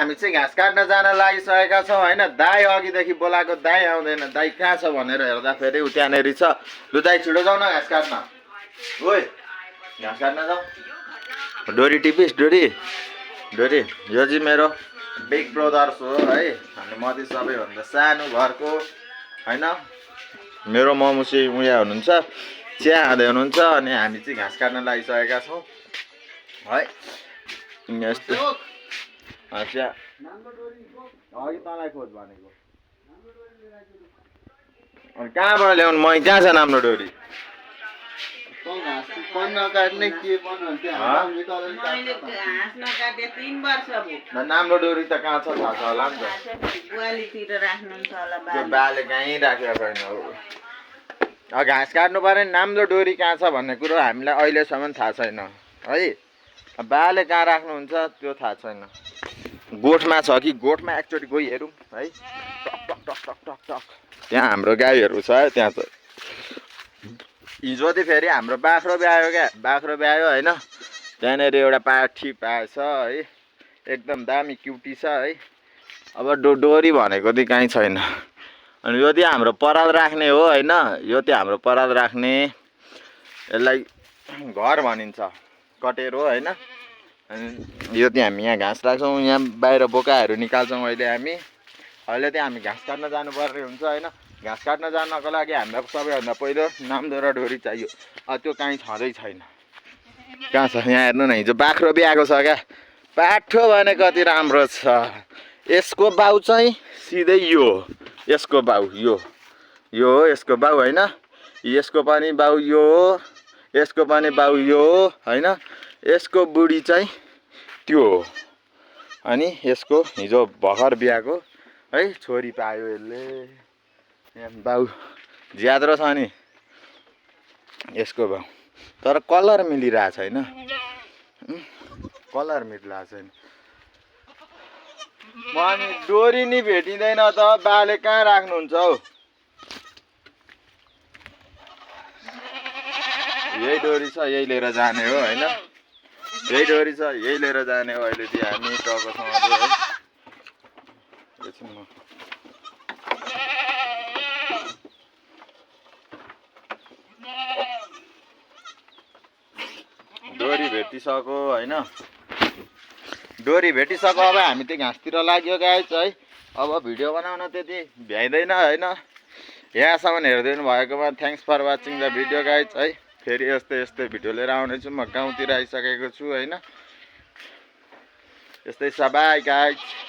हामी चाहिँ घाँस काट्न जान लागिसकेका छौँ होइन। दाई अघिदेखि बोलाएको दाई आउँदैन, दाई कहाँ छ भनेर हेर्दा फेरि उ त्यहाँनिर छ। लु दाई छिटो जाऊ न घाँस काट्न। ओइ घाँस काट्न जाऊ। डोरी टिपिस डोरी डोरी। यो चाहिँ मेरो बिग ब्रदर्स हो है, अनि म चाहिँ सबैभन्दा सानो घरको होइन। मेरो ममुसी उया हुनुहुन्छ, चिया खाँदै हुनुहुन्छ, अनि हामी चाहिँ घाँस काट्न लागिसकेका छौँ है। यस्तो अच्छा अघि तँलाई खोज भनेको, अनि कहाँबाट ल्याउनु? मै कहाँ छ राम्रो डोरी? राम्रो डोरी त कहाँ छ थाहा छ होला नि त। त्यो बाले कहीँ राखेको छैन। घाँस काट्नु पर्यो नि, राम्रो डोरी कहाँ छ भन्ने कुरो हामीलाई अहिलेसम्म थाहा छैन है। बाले कहाँ राख्नुहुन्छ त्यो थाहा छैन। गोठमा छ कि? गोठमा एकचोटि गई हेरौँ है। टक टक टक टक टक टक त्यहाँ हाम्रो गाईहरू छ है, त्यहाँ छ। हिजो चाहिँ फेरि हाम्रो बाख्रो ब्यायो क्या, बाख्रो ब्यायो होइन। त्यहाँनिर एउटा पाठी पाएछ है, एकदम दामी क्युटी छ है। अब डोरी भनेको चाहिँ कहीँ छैन। अनि यो चाहिँ हाम्रो पराल राख्ने हो होइन, यो चाहिँ हाम्रो पराल राख्ने, यसलाई घर भनिन्छ, कटेरो होइन। अनि यो चाहिँ हामी यहाँ घाँस राख्छौँ, यहाँ बाहिर बोकाहरू निकाल्छौँ अहिले हामी। अहिले चाहिँ हामी घाँस काट्न जानुपर्ने हुन्छ होइन। घाँस काट्न जानको लागि हामीलाई सबैभन्दा पहिलो नाम्दो र डोरी चाहियो। त्यो कहीँ छँदै छैन। कहाँ छ? यहाँ हेर्नु न, हिजो बाख्रो ब्याएको छ क्या। पाठो भने कति राम्रो छ। यसको बाउ चाहिँ सिधै यो, यसको बाउ यो हो, यसको बाउ होइन। यसको पनि बाउ यो हो, यसको पनि बाउ यो हो होइन। यसको बुढी चाहिँ त्यो हो। अनि यसको हिजो भर्खर बिहाको है छोरी पायो यसले। यहाँ बाउ ज्याद्रो छ नि यसको बाउ, तर कलर मिलिरहेको छैन, कलर मिलिरहेको छैन। अनि डोरी नि भेटिँदैन त, बाले कहाँ राख्नुहुन्छ हौ? यही डोरी छ, यही लिएर जाने हो होइन। यही डोरी छ, यही लिएर जाने हो। अहिले चाहिँ हामी टकोसँग है। डोरी भेटिसक्यो होइन, डोरी भेटिसक्यो। अब हामी चाहिँ घाँसतिर लाग्यो गाइस है। अब भिडियो बनाउन त्यति भ्याइँदैन होइन। यहाँसम्म हेरिदिनु भएकोमा thanks for watching the video guys है। फेरि यस्तै यस्तै भिडियो लिएर आउनेछु। म गाउँतिर आइसकेको छु होइन। यस्तै छ, बाई गाइस।